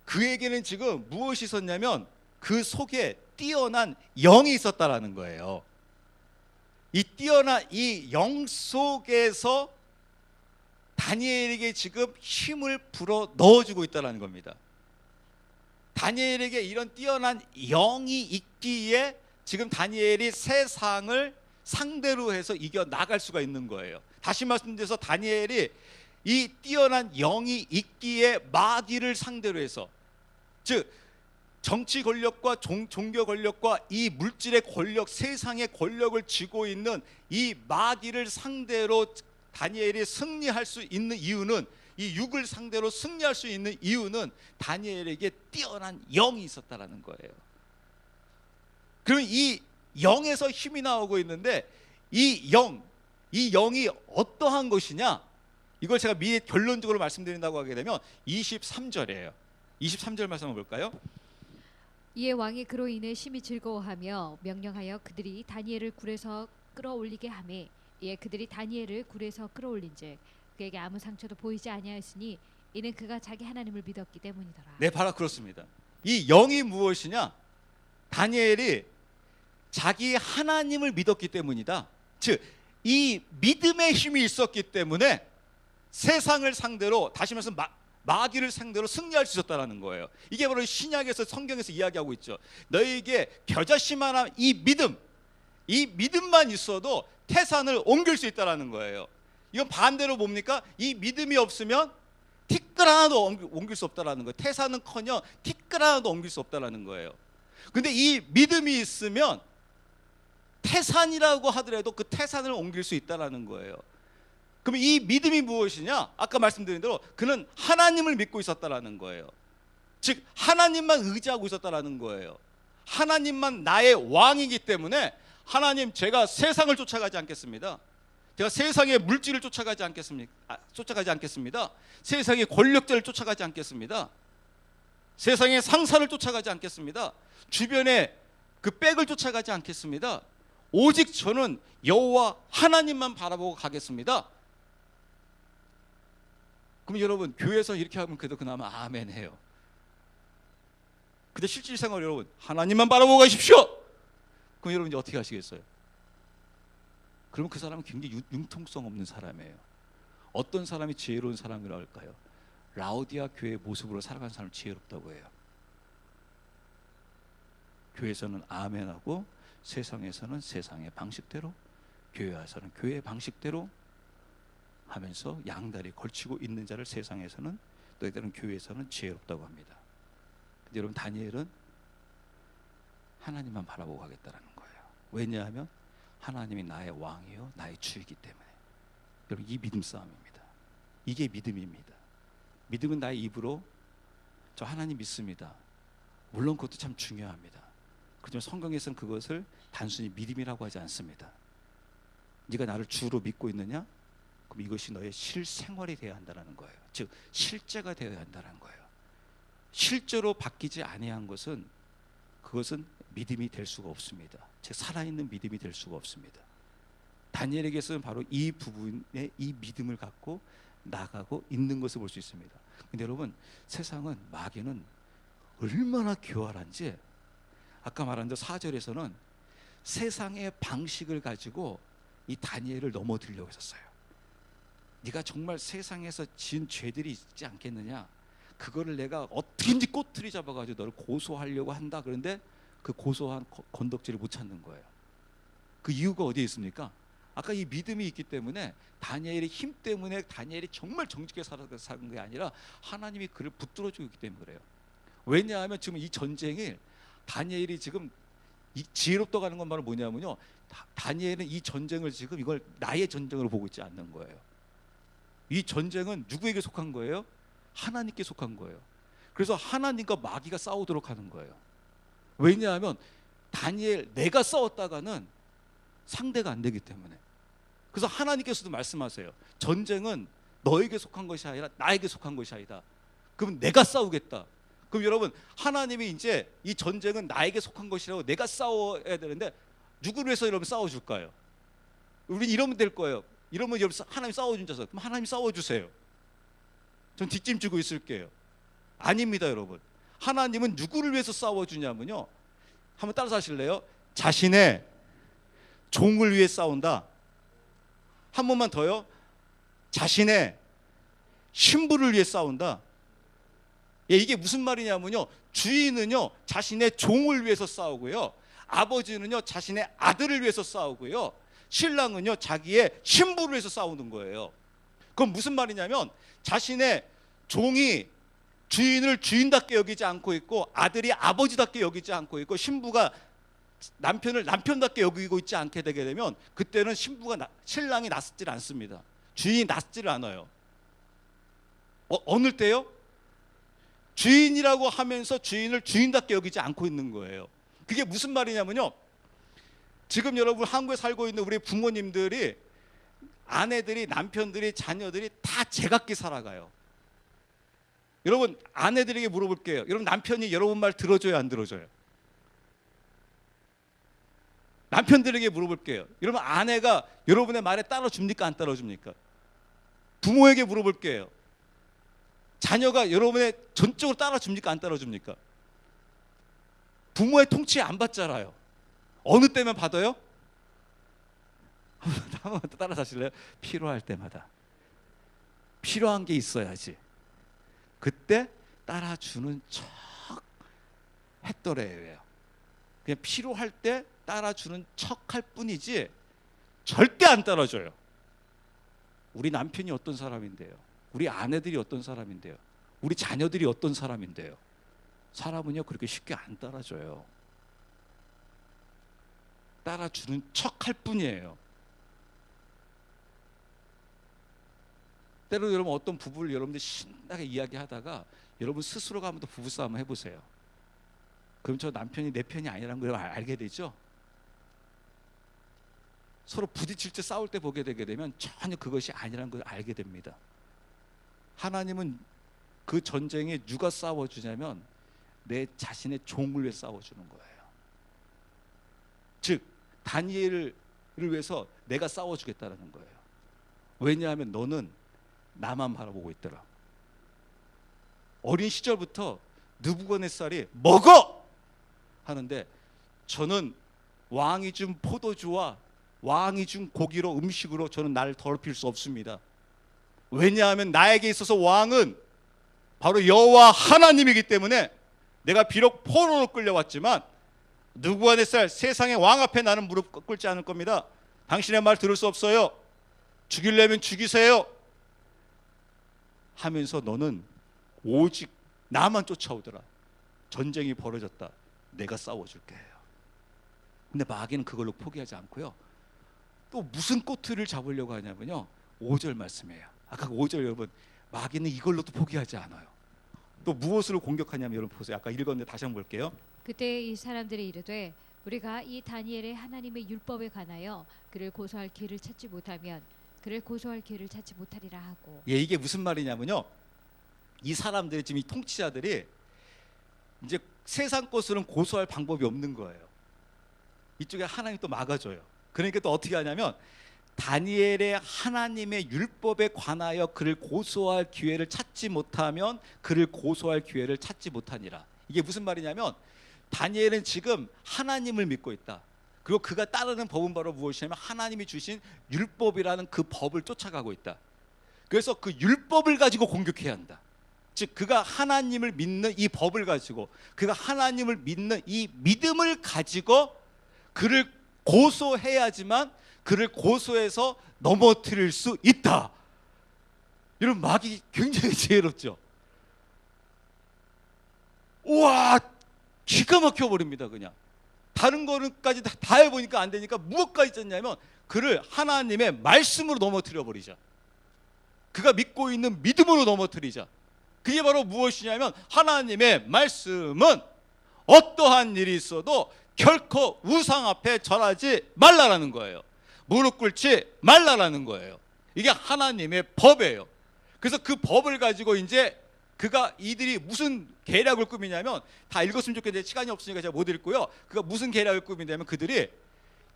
그에게는 지금 무엇이 있었냐면 그 속에 뛰어난 영이 있었다라는 거예요. 이 뛰어난 이 영 속에서 다니엘에게 지금 힘을 불어 넣어주고 있다는 겁니다. 다니엘에게 이런 뛰어난 영이 있기에 지금 다니엘이 세상을 상대로 해서 이겨 나갈 수가 있는 거예요. 다시 말씀드려서 다니엘이 이 뛰어난 영이 있기에 마귀를 상대로 해서, 즉 정치 권력과 종교 권력과 이 물질의 권력, 세상의 권력을 쥐고 있는 이 마귀를 상대로 다니엘이 승리할 수 있는 이유는, 이 육을 상대로 승리할 수 있는 이유는 다니엘에게 뛰어난 영이 있었다라는 거예요. 그럼 이 영에서 힘이 나오고 있는데 이 영이 어떠한 것이냐? 이걸 제가 미리 결론적으로 말씀드린다고 하게 되면 23절이에요. 23절 말씀 한번 볼까요? 이에 왕이 그로 인해 심히 즐거워하며 명령하여 그들이 다니엘을 굴에서 끌어올리게 하매, 이에 그들이 다니엘을 굴에서 끌어올린즉 그에게 아무 상처도 보이지 아니하였으니 이는 그가 자기 하나님을 믿었기 때문이더라. 네, 바로 그렇습니다. 이 영이 무엇이냐? 다니엘이 자기 하나님을 믿었기 때문이다. 즉 이 믿음의 힘이 있었기 때문에 세상을 상대로, 다시 말해서 마귀를 상대로 승리할 수 있었다는 거예요. 이게 바로 신약에서, 성경에서 이야기하고 있죠. 너에게 겨자씨만한 이 믿음만 있어도 태산을 옮길 수 있다는 거예요. 이건 반대로 뭡니까? 이 믿음이 없으면 티끌 하나도 옮길 수 없다는 거예요. 태산은커녕 티끌 하나도 옮길 수 없다는 거예요. 근데 이 믿음이 있으면 태산이라고 하더라도 그 태산을 옮길 수 있다는 거예요. 그럼 이 믿음이 무엇이냐? 아까 말씀드린 대로 그는 하나님을 믿고 있었다는 거예요. 즉 하나님만 의지하고 있었다는 거예요. 하나님만 나의 왕이기 때문에, 하나님, 제가 세상을 쫓아가지 않겠습니다. 제가 세상의 물질을 쫓아가지 않겠습니다. 세상의 권력자를 쫓아가지 않겠습니다. 세상의 상사를 쫓아가지 않겠습니다. 주변에 그 백을 쫓아가지 않겠습니다. 오직 저는 여호와 하나님만 바라보고 가겠습니다. 그럼 여러분, 교회에서 이렇게 하면 그래도 그나마 아멘 해요. 근데 실질생활 여러분, 하나님만 바라보고 가십시오. 그럼 여러분 이제 어떻게 하시겠어요? 그러면 그 사람은 굉장히 융통성 없는 사람이에요. 어떤 사람이 지혜로운 사람이라고 할까요? 라오디아 교회의 모습으로 살아가는 사람을 지혜롭다고 해요. 교회에서는 아멘하고 세상에서는 세상의 방식대로, 교회에서는 교회의 방식대로 하면서 양다리 걸치고 있는 자를 세상에서는, 너희들은 교회에서는 지혜롭다고 합니다. 근데 여러분, 다니엘은 하나님만 바라보고 가겠다는 거예요. 왜냐하면 하나님이 나의 왕이요 나의 주이기 때문에. 여러분, 이 믿음 싸움입니다. 이게 믿음입니다. 믿음은 나의 입으로 저 하나님 믿습니다, 물론 그것도 참 중요합니다. 그렇지만 성경에서는 그것을 단순히 믿음이라고 하지 않습니다. 네가 나를 주로 믿고 있느냐? 그럼 이것이 너의 실생활이 되어야 한다는 거예요. 즉 실제가 되어야 한다는 거예요. 실제로 바뀌지 아니한 것은, 그것은 믿음이 될 수가 없습니다. 즉 살아있는 믿음이 될 수가 없습니다. 다니엘에게서는 바로 이 부분에 이 믿음을 갖고 나가고 있는 것을 볼 수 있습니다. 근데 여러분, 세상은, 마귀는 얼마나 교활한지, 아까 말한 대로 4절에서는 세상의 방식을 가지고 이 다니엘을 넘어들려고 했었어요. 네가 정말 세상에서 지은 죄들이 있지 않겠느냐, 그거를 내가 어떻게든지 꼬투리 잡아가지고 너를 고소하려고 한다. 그런데 그 고소한 건덕지를 못 찾는 거예요. 그 이유가 어디에 있습니까? 아까 이 믿음이 있기 때문에, 다니엘의 힘 때문에 다니엘이 정말 정직하게 사는 게 아니라 하나님이 그를 붙들어주고 있기 때문에 그래요. 왜냐하면 지금 이 전쟁이, 다니엘이 지금 이 지혜롭다고 하는 건 바로 뭐냐면요, 다니엘은 이 전쟁을 지금 이걸 나의 전쟁으로 보고 있지 않는 거예요. 이 전쟁은 누구에게 속한 거예요? 하나님께 속한 거예요. 그래서 하나님과 마귀가 싸우도록 하는 거예요. 왜냐하면 다니엘, 내가 싸웠다가는 상대가 안 되기 때문에. 그래서 하나님께서도 말씀하세요. 전쟁은 너에게 속한 것이 아니라 나에게 속한 것이 아니다. 그럼 내가 싸우겠다. 그럼 여러분, 하나님이 이제 이 전쟁은 나에게 속한 것이라고 내가 싸워야 되는데, 누구를 위해서 여러분 싸워줄까요? 우린 이러면 될 거예요. 이러면 여러분 하나님 싸워준 자서, 그럼 하나님 싸워주세요. 전 뒷짐지고 있을게요. 아닙니다, 여러분. 하나님은 누구를 위해서 싸워주냐면요, 한번 따라서 하실래요? 자신의 종을 위해 싸운다. 한 번만 더요. 자신의 신부를 위해 싸운다. 예, 이게 무슨 말이냐면요, 주인은요 자신의 종을 위해서 싸우고요, 아버지는요 자신의 아들을 위해서 싸우고요, 신랑은요 자기의 신부를 위해서 싸우는 거예요. 그건 무슨 말이냐면, 자신의 종이 주인을 주인답게 여기지 않고 있고, 아들이 아버지답게 여기지 않고 있고, 신부가 남편을 남편답게 여기고 있지 않게 되게 되면, 그때는 신랑이 낫질 않습니다. 주인이 낫질 않아요. 어느 때요? 주인이라고 하면서 주인을 주인답게 여기지 않고 있는 거예요. 그게 무슨 말이냐면요, 지금 여러분 한국에 살고 있는 우리 부모님들이, 아내들이, 남편들이, 자녀들이 다 제각기 살아가요. 여러분, 아내들에게 물어볼게요. 여러분, 남편이 여러분 말 들어줘요, 안 들어줘요? 남편들에게 물어볼게요. 여러분, 아내가 여러분의 말에 따라줍니까, 안 따라줍니까? 부모에게 물어볼게요. 자녀가 여러분의 전적으로 따라줍니까, 안 따라줍니까? 부모의 통치에 안 받잖아요. 어느 때면 받아요? 한번 따라서 하실래요? 필요할 때마다. 필요한 게 있어야지. 그때 따라주는 척 했더래요. 그냥 필요할 때 따라주는 척 할 뿐이지 절대 안 따라줘요. 우리 남편이 어떤 사람인데요? 우리 아내들이 어떤 사람인데요? 우리 자녀들이 어떤 사람인데요? 사람은요 그렇게 쉽게 안 따라줘요. 따라주는 척 할 뿐이에요. 때로 여러분, 어떤 부부를 여러분들 신나게 이야기하다가 여러분 스스로가 한번 더 부부싸움 해보세요. 그럼 저 남편이 내 편이 아니라는 걸 알게 되죠. 서로 부딪힐 때, 싸울 때 보게 되게 되면 전혀 그것이 아니라는 걸 알게 됩니다. 하나님은 그 전쟁에 누가 싸워주냐면 내 자신의 종을 위해 싸워주는 거예요. 즉 다니엘을 위해서 내가 싸워주겠다는 거예요. 왜냐하면 너는 나만 바라보고 있더라. 어린 시절부터 느부갓네살이 먹어! 하는데, 저는 왕이 준 포도주와 왕이 준 고기로, 음식으로 저는 나를 더럽힐 수 없습니다. 왜냐하면 나에게 있어서 왕은 바로 여호와 하나님이기 때문에, 내가 비록 포로로 끌려왔지만 느부갓네살, 세상의 왕 앞에 나는 무릎 꿇지 않을 겁니다. 당신의 말 들을 수 없어요. 죽이려면 죽이세요 하면서 너는 오직 나만 쫓아오더라. 전쟁이 벌어졌다. 내가 싸워줄게 해요. 근데 마귀는 그걸로 포기하지 않고요, 또 무슨 꼬투리를 잡으려고 하냐면요, 5절 말씀이에요. 아까 5절 여러분, 마귀는 이걸로도 포기하지 않아요. 또 무엇으로 공격하냐면, 여러분 보세요. 아까 읽었는데 다시 한번 볼게요. 그때 이 사람들이 이르되 우리가 이 다니엘의 하나님의 율법에 관하여 그를 고소할 기회를 찾지 못하면 그를 고소할 기회를 찾지 못하리라 하고. 예, 이게 무슨 말이냐면요, 이 사람들이, 지금 이 통치자들이 이제 세상 것으로는 고소할 방법이 없는 거예요. 이쪽에 하나님이 또 막아줘요. 그러니까 또 어떻게 하냐면, 다니엘의 하나님의 율법에 관하여 그를 고소할 기회를 찾지 못하면 그를 고소할 기회를 찾지 못하니라. 이게 무슨 말이냐면, 다니엘은 지금 하나님을 믿고 있다. 그리고 그가 따르는 법은 바로 무엇이냐면 하나님이 주신 율법이라는 그 법을 쫓아가고 있다. 그래서 그 율법을 가지고 공격해야 한다. 즉 그가 하나님을 믿는 이 법을 가지고, 그가 하나님을 믿는 이 믿음을 가지고 그를 고소해야지만 그를 고소해서 넘어뜨릴 수 있다. 이런 막이 굉장히 지혜롭죠. 우와, 기가 막혀 버립니다. 그냥 다른 거는까지 다 해보니까 안 되니까 무엇까지 졌냐면 그를 하나님의 말씀으로 넘어뜨려 버리자. 그가 믿고 있는 믿음으로 넘어뜨리자. 그게 바로 무엇이냐면 하나님의 말씀은 어떠한 일이 있어도 결코 우상 앞에 절하지 말라라는 거예요. 무릎 꿇지 말라라는 거예요. 이게 하나님의 법이에요. 그래서 그 법을 가지고 이제 그가 이들이 무슨 계략을 꾸미냐면, 다 읽었으면 좋겠는데 시간이 없으니까 제가 못 읽고요. 그가 무슨 계략을 꾸미냐면 그들이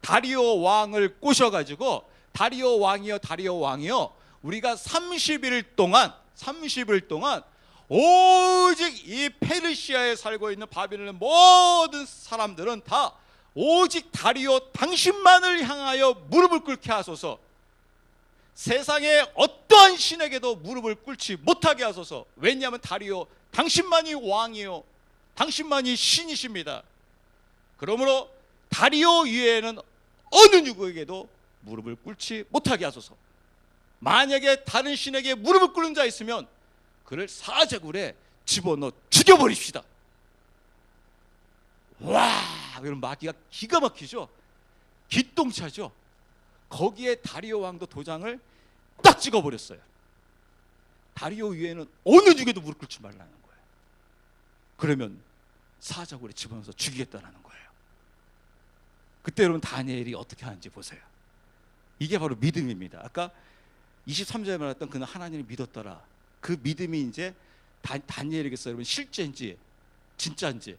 다리오 왕을 꼬셔가지고 다리오 왕이여 우리가 30일 동안 오직 이 페르시아에 살고 있는 바빌론의 모든 사람들은 다 오직 다리오 당신만을 향하여 무릎을 꿇게 하소서. 세상의 어떠한 신에게도 무릎을 꿇지 못하게 하소서. 왜냐하면 다리오 당신만이 왕이요 당신만이 신이십니다. 그러므로 다리오 위에는 어느 누구에게도 무릎을 꿇지 못하게 하소서. 만약에 다른 신에게 무릎을 꿇는 자 있으면 그를 사자굴에 집어넣어 죽여버립시다. 와, 이런 마귀가 기가 막히죠. 기똥차죠. 거기에 다리오 왕도 도장을 딱 찍어버렸어요. 다리오 위에는 어느 누구에도 무릎 꿇지 말라는 거예요. 그러면 사자굴에 집어넣어서 죽이겠다는 거예요. 그때 여러분 다니엘이 어떻게 하는지 보세요. 이게 바로 믿음입니다. 아까 23절에 말했던 그는 하나님을 믿었더라. 그 믿음이 이제 다니엘에게서 여러분 실제인지 진짜인지.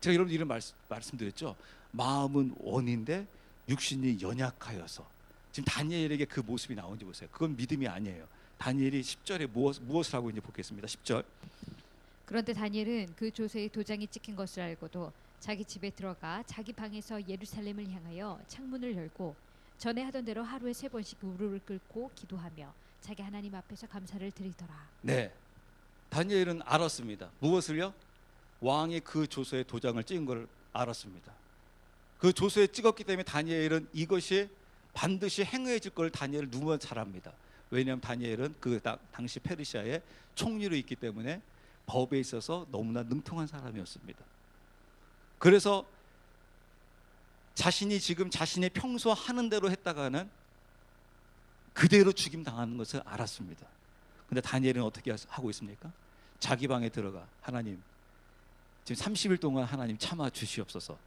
제가 여러분 이런 말씀드렸죠. 마음은 원인데 육신이 연약하여서. 지금 다니엘에게 그 모습이 나오는지 보세요. 그건 믿음이 아니에요. 다니엘이 10절에 무엇을 하고 있는지 보겠습니다. 10절. 그런데 다니엘은 그 조서에 도장이 찍힌 것을 알고도 자기 집에 들어가 자기 방에서 예루살렘을 향하여 창문을 열고 전에 하던 대로 하루에 3번씩 무릎을 꿇고 기도하며 자기 하나님 앞에서 감사를 드리더라. 네, 다니엘은 알았습니다. 무엇을요? 왕이 그 조서에 도장을 찍은 걸 알았습니다. 그 조서에 찍었기 때문에 다니엘은 이것이 반드시 행해질 걸 다니엘은 누구나 잘 압니다. 왜냐하면 다니엘은 그 당시 페르시아의 총리로 있기 때문에 법에 있어서 너무나 능통한 사람이었습니다. 그래서 자신이 지금 자신이 평소 하는 대로 했다가는 그대로 죽임 당하는 것을 알았습니다. 근데 다니엘은 어떻게 하고 있습니까? 자기 방에 들어가 하나님 지금 30일 동안 하나님 참아 주시옵소서.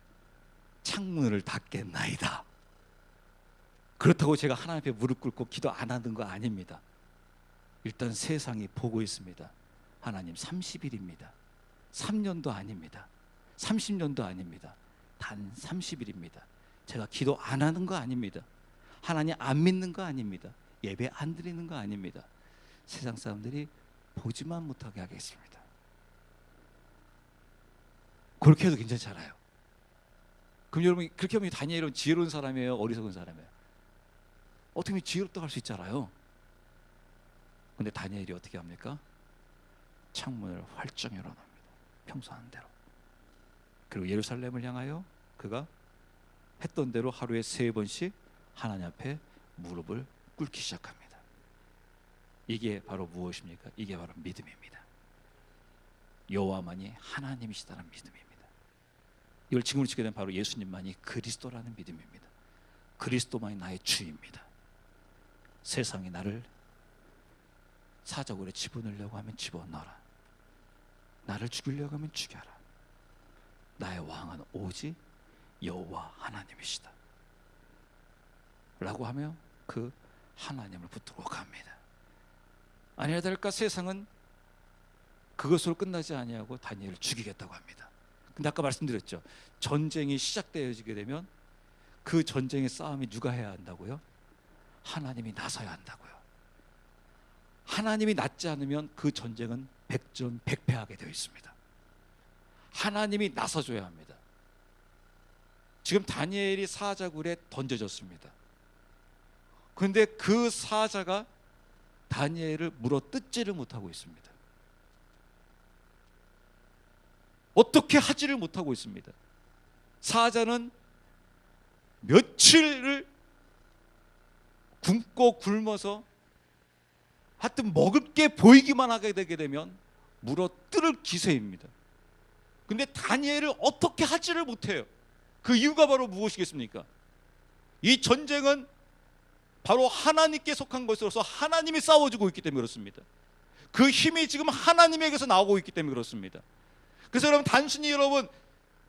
창문을 닫겠나이다. 그렇다고 제가 하나님 앞에 무릎 꿇고 기도 안 하는 거 아닙니다. 일단 세상이 보고 있습니다. 하나님 30일입니다. 3년도 아닙니다. 30년도 아닙니다. 단 30일입니다. 제가 기도 안 하는 거 아닙니다. 하나님 안 믿는 거 아닙니다. 예배 안 드리는 거 아닙니다. 세상 사람들이 보지만 못하게 하겠습니다. 그렇게 해도 괜찮잖아요. 그럼 여러분 그렇게 하면 다니엘은 지혜로운 사람이에요? 어리석은 사람이에요? 어떻게 보면 지혜롭다고 할 수 있잖아요. 근데 다니엘이 어떻게 합니까? 창문을 활짝 열어놓습니다. 평소 하는 대로. 그리고 예루살렘을 향하여 그가 했던 대로 하루에 3번씩 하나님 앞에 무릎을 꿇기 시작합니다. 이게 바로 무엇입니까? 이게 바로 믿음입니다. 여호와만이 하나님이시다는 믿음입니다. 이걸 지금으로 치게 되면 바로 예수님만이 그리스도라는 믿음입니다. 그리스도만이 나의 주입니다. 세상이 나를 사자굴에 집어넣으려고 하면 집어넣어라. 나를 죽이려고 하면 죽여라. 나의 왕은 오직 여호와 하나님이시다 라고 하며 그 하나님을 붙들고 갑니다. 아니라 다를까 세상은 그것으로 끝나지 아니하고 다니엘을 죽이겠다고 합니다. 근데 아까 말씀드렸죠. 전쟁이 시작되어지게 되면 그 전쟁의 싸움이 누가 해야 한다고요? 하나님이 나서야 한다고요. 하나님이 낫지 않으면 그 전쟁은 백전백패하게 되어 있습니다. 하나님이 나서줘야 합니다. 지금 다니엘이 사자굴에 던져졌습니다. 그런데 그 사자가 다니엘을 물어 뜯지를 못하고 있습니다. 어떻게 하지를 못하고 있습니다. 사자는 며칠을 굶고 굶어서 하여튼 먹을 게 보이기만 하게 되게 되면 물어 뜯을 기세입니다. 근데 다니엘을 어떻게 하지를 못해요. 그 이유가 바로 무엇이겠습니까? 이 전쟁은 바로 하나님께 속한 것으로서 하나님이 싸워주고 있기 때문에 그렇습니다. 그 힘이 지금 하나님에게서 나오고 있기 때문에 그렇습니다. 그래서 여러분, 단순히 여러분,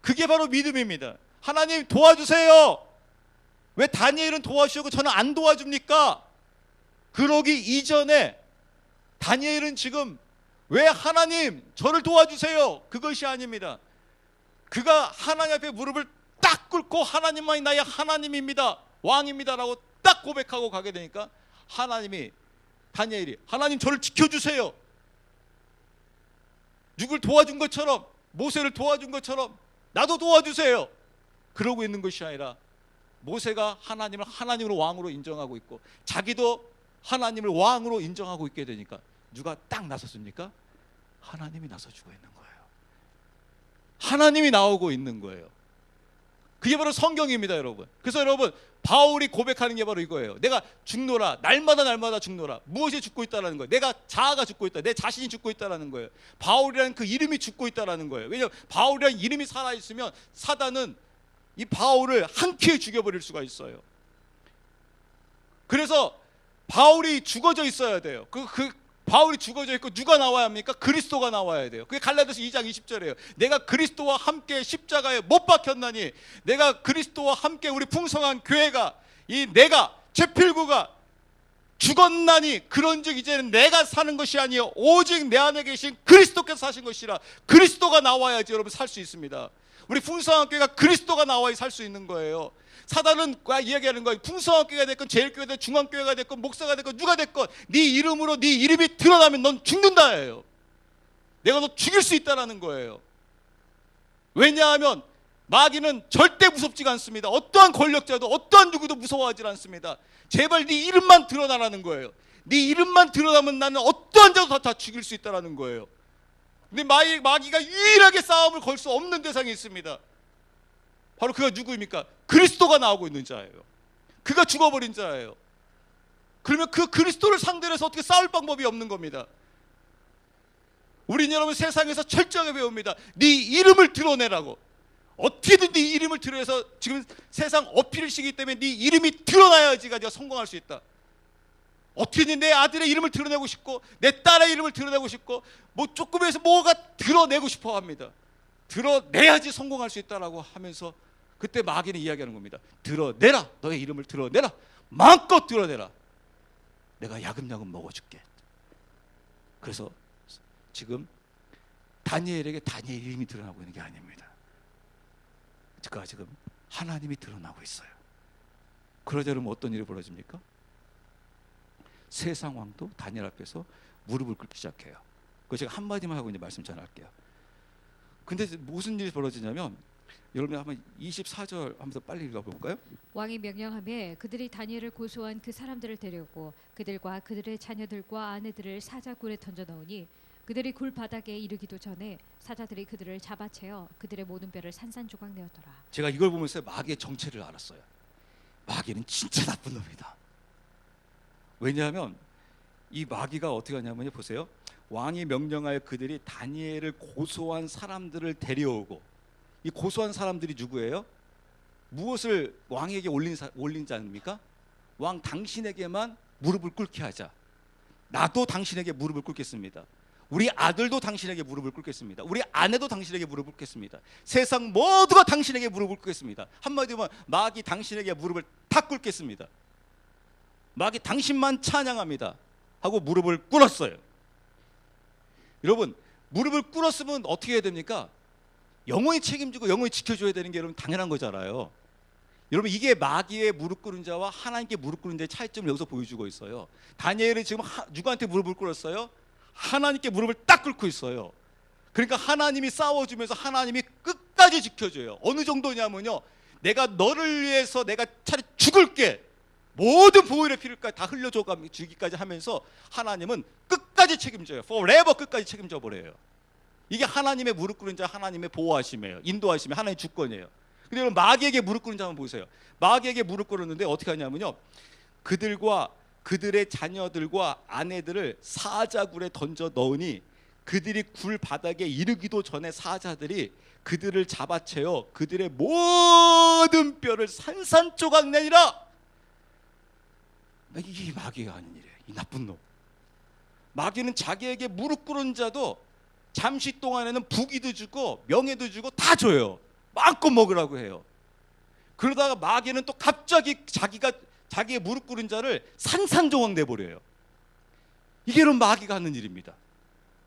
그게 바로 믿음입니다. 하나님 도와주세요. 왜 다니엘은 도와주시고 저는 안 도와줍니까? 그러기 이전에 다니엘은 지금 왜 하나님 저를 도와주세요, 그것이 아닙니다. 그가 하나님 앞에 무릎을 딱 꿇고 하나님만이 나의 하나님입니다, 왕입니다라고 딱 고백하고 가게 되니까 하나님이, 다니엘이 하나님 저를 지켜주세요, 누굴 도와준 것처럼, 모세를 도와준 것처럼 나도 도와주세요, 그러고 있는 것이 아니라 모세가 하나님을 하나님으로 왕으로 인정하고 있고 자기도 하나님을 왕으로 인정하고 있게 되니까 누가 딱 나섰습니까? 하나님이 나서주고 있는 거예요. 하나님이 나오고 있는 거예요. 그게 바로 성경입니다, 여러분. 그래서 여러분, 바울이 고백하는 게 바로 이거예요. 내가 죽노라, 날마다 죽노라. 무엇이 죽고 있다는 거예요? 내가 자아가 죽고 있다, 내 자신이 죽고 있다는 거예요. 바울이라는 그 이름이 죽고 있다는 거예요. 왜냐하면 바울이라는 이름이 살아있으면 사단은 이 바울을 한 키에 죽여버릴 수가 있어요. 그래서 바울이 죽어져 있어야 돼요. 바울이 죽어져 있고 누가 나와야 합니까? 그리스도가 나와야 돼요. 그게 갈라디아서 2장 20절이에요. 내가 그리스도와 함께 십자가에 못 박혔나니, 내가 그리스도와 함께 우리 풍성한 교회가, 이 내가 제필구가 죽었나니, 그런즉 이제는 내가 사는 것이 아니요 오직 내 안에 계신 그리스도께서 사신 것이라. 그리스도가 나와야지 여러분 살 수 있습니다. 우리 풍성한 교회가 그리스도가 나와야 살 수 있는 거예요. 사단은 이야기하는 거예요. 풍성한 교회가 됐건 제일교회가 됐건 중앙교회가 됐건 목사가 됐건 누가 됐건 네 이름으로 네 이름이 드러나면 넌 죽는다예요. 내가 너 죽일 수 있다라는 거예요. 왜냐하면 마귀는 절대 무섭지가 않습니다. 어떠한 권력자도 어떠한 누구도 무서워하지 않습니다. 제발 네 이름만 드러나라는 거예요. 네 이름만 드러나면 나는 어떠한 자도 다 죽일 수 있다라는 거예요. 근데 마귀가 유일하게 싸움을 걸 수 없는 대상이 있습니다. 바로 그가 누구입니까? 그리스도가 나오고 있는 자예요. 그가 죽어버린 자예요. 그러면 그 그리스도를 상대로 해서 어떻게 싸울 방법이 없는 겁니다. 우린 여러분 세상에서 철저하게 배웁니다. 네 이름을 드러내라고. 어떻게든 네 이름을 드러내서, 지금 세상 어필시기 때문에 네 이름이 드러나야지가 네가 성공할 수 있다. 어떻게든 내 아들의 이름을 드러내고 싶고 내 딸의 이름을 드러내고 싶고 뭐 조금에서 뭐가 드러내고 싶어 합니다. 드러내야지 성공할 수 있다라고 하면서 그때 마귀는 이야기하는 겁니다. 드러내라, 너의 이름을 드러내라, 마음껏 드러내라, 내가 야금야금 먹어줄게. 그래서 지금 다니엘에게 다니엘 이름이 드러나고 있는 게 아닙니다. 그러니까 지금 하나님이 드러나고 있어요. 그러자 그러면 어떤 일이 벌어집니까? 세상 왕도 다니엘 앞에서 무릎을 꿇기 시작해요. 그거 제가 한마디만 하고 이제 말씀 전할게요. 근데 무슨 일이 벌어지냐면, 여러분 한번 24절 하면서 빨리 읽어볼까요? 왕이 명령하며 그들이 다니엘을 고소한 그 사람들을 데려오고 그들과 그들의 자녀들과 아내들을 사자굴에 던져 넣으니 그들이 굴 바닥에 이르기도 전에 사자들이 그들을 잡아채어 그들의 모든 뼈를 산산조각 내었더라. 제가 이걸 보면서 마귀의 정체를 알았어요. 마귀는 진짜 나쁜 놈이다. 왜냐하면 이 마귀가 어떻게 하냐면요, 보세요. 왕이 명령하여 그들이 다니엘을 고소한 사람들을 데려오고, 이 고소한 사람들이 누구예요? 무엇을 왕에게 올린 자입니까? 왕 당신에게만 무릎을 꿇게 하자. 나도 당신에게 무릎을 꿇겠습니다. 우리 아들도 당신에게 무릎을 꿇겠습니다. 우리 아내도 당신에게 무릎을 꿇겠습니다. 세상 모두가 당신에게 무릎을 꿇겠습니다. 한마디로 마귀 당신에게 무릎을 다 꿇겠습니다. 마귀 당신만 찬양합니다 하고 무릎을 꿇었어요. 여러분, 무릎을 꿇었으면 어떻게 해야 됩니까? 영원히 책임지고 영원히 지켜줘야 되는 게 여러분 당연한 거잖아요. 여러분, 이게 마귀의 무릎 꿇은 자와 하나님께 무릎 꿇은 자의 차이점을 여기서 보여주고 있어요. 다니엘은 지금 누구한테 무릎을 꿇었어요? 하나님께 무릎을 딱 꿇고 있어요. 그러니까 하나님이 싸워주면서 하나님이 끝까지 지켜줘요. 어느 정도냐면요, 내가 너를 위해서 내가 차라리 죽을게, 모든 보혈의 피를까지 다 흘려줘 주기까지 하면서 하나님은 끝까지 책임져요. forever 끝까지 책임져 버려요. 이게 하나님의 무릎 꿇은 자, 하나님의 보호하심이에요. 인도하심이 하나님의 주권이에요. 근데 여러분, 마귀에게 무릎 꿇은 자 한번 보세요. 마귀에게 무릎 꿇었는데 어떻게 하냐면요, 그들과 그들의 자녀들과 아내들을 사자굴에 던져 넣으니 그들이 굴 바닥에 이르기도 전에 사자들이 그들을 잡아채어 그들의 모든 뼈를 산산조각 내니라. 이게 마귀가 하는 일이에요. 이 나쁜 놈. 마귀는 자기에게 무릎 꿇은 자도 잠시 동안에는 부귀도 주고 명예도 주고 다 줘요. 마음껏 먹으라고 해요. 그러다가 마귀는 또 갑자기 자기의 무릎 꿇은 자를 산산조각 내버려요. 이게 그럼 마귀가 하는 일입니다.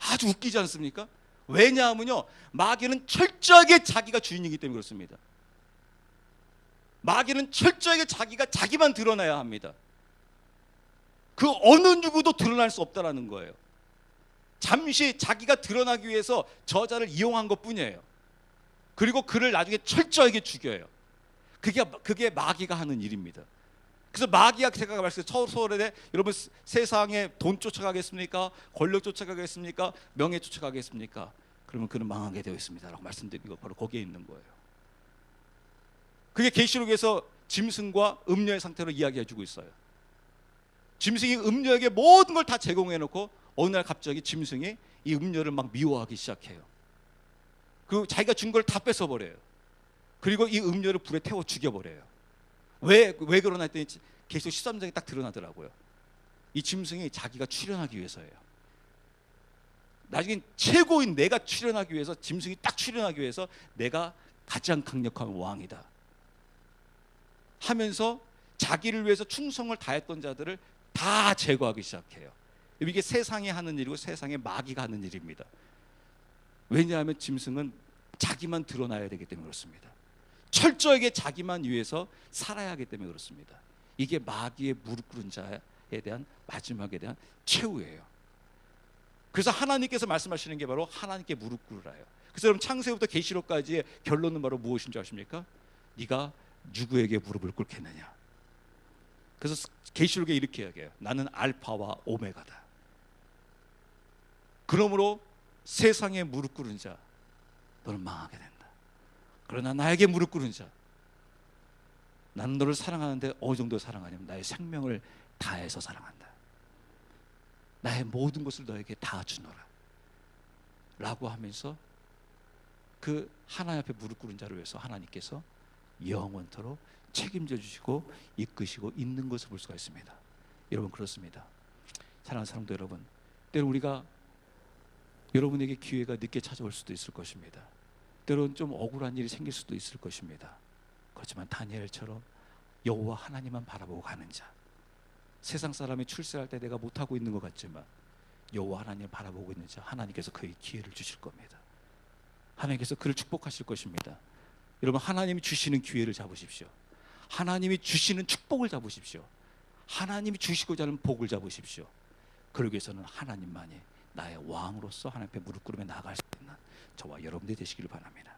아주 웃기지 않습니까? 왜냐하면요, 마귀는 철저하게 자기가 주인이기 때문에 그렇습니다. 마귀는 철저하게 자기가 자기만 드러나야 합니다. 그 어느 누구도 드러날 수 없다라는 거예요. 잠시 자기가 드러나기 위해서 저자를 이용한 것뿐이에요. 그리고 그를 나중에 철저하게 죽여요. 그게 마귀가 하는 일입니다. 그래서 마귀가, 제가 말씀드린 서울에 여러분, 세상에 돈 쫓아가겠습니까? 권력 쫓아가겠습니까? 명예 쫓아가겠습니까? 그러면 그는 망하게 되어 있습니다 라고 말씀드린 거 바로 거기에 있는 거예요. 그게 계시록에서 짐승과 음녀의 상태로 이야기해 주고 있어요. 짐승이 음녀에게 모든 걸 다 제공해 놓고 어느 날 갑자기 짐승이 이 음녀를 막 미워하기 시작해요. 그 자기가 준 걸 다 뺏어버려요. 그리고 이 음녀를 불에 태워 죽여버려요. 왜 그러나 했더니 계속 13장에 딱 드러나더라고요. 이 짐승이 자기가 출현하기 위해서예요. 나중에 최고인 내가 출현하기 위해서, 짐승이 딱 출현하기 위해서 내가 가장 강력한 왕이다 하면서 자기를 위해서 충성을 다했던 자들을 다 제거하기 시작해요. 이게 세상이 하는 일이고 세상의 마귀가 하는 일입니다. 왜냐하면 짐승은 자기만 드러나야 되기 때문에 그렇습니다. 철저하게 자기만 위해서 살아야 하기 때문에 그렇습니다. 이게 마귀의 무릎 꿇은 자에 대한 마지막에 대한 최후예요. 그래서 하나님께서 말씀하시는 게 바로 하나님께 무릎 꿇으라요. 그래서 여러분, 창세부터 계시록까지의 결론은 바로 무엇인 줄 아십니까? 네가 누구에게 무릎을 꿇겠느냐. 그래서 계시록에 이렇게 이야기해요. 나는 알파와 오메가다. 그러므로 세상에 무릎 꿇은 자, 너는 망하게 된다. 그러나 나에게 무릎 꿇은 자, 나는 너를 사랑하는데 어느 정도 사랑하냐면 나의 생명을 다해서 사랑한다. 나의 모든 것을 너에게 다 주노라 라고 하면서 그 하나님 앞에 무릎 꿇은 자를 위해서 하나님께서 영원토록 책임져 주시고 이끄시고 있는 것을 볼 수가 있습니다. 여러분, 그렇습니다. 사랑하는 사람도 여러분, 때로 우리가 여러분에게 기회가 늦게 찾아올 수도 있을 것입니다. 때로는 좀 억울한 일이 생길 수도 있을 것입니다. 그렇지만 다니엘처럼 여호와 하나님만 바라보고 가는 자, 세상 사람이 출세할 때 내가 못하고 있는 것 같지만 여호와 하나님을 바라보고 있는 자, 하나님께서 그에게 기회를 주실 겁니다. 하나님께서 그를 축복하실 것입니다. 여러분, 하나님이 주시는 기회를 잡으십시오. 하나님이 주시는 축복을 잡으십시오. 하나님이 주시고자 하는 복을 잡으십시오. 그러기 위해서는 하나님만이 나의 왕으로서 하나님 앞에 무릎 꿇으며 나아갈 수 있는 저와 여러분들이 되시기를 바랍니다.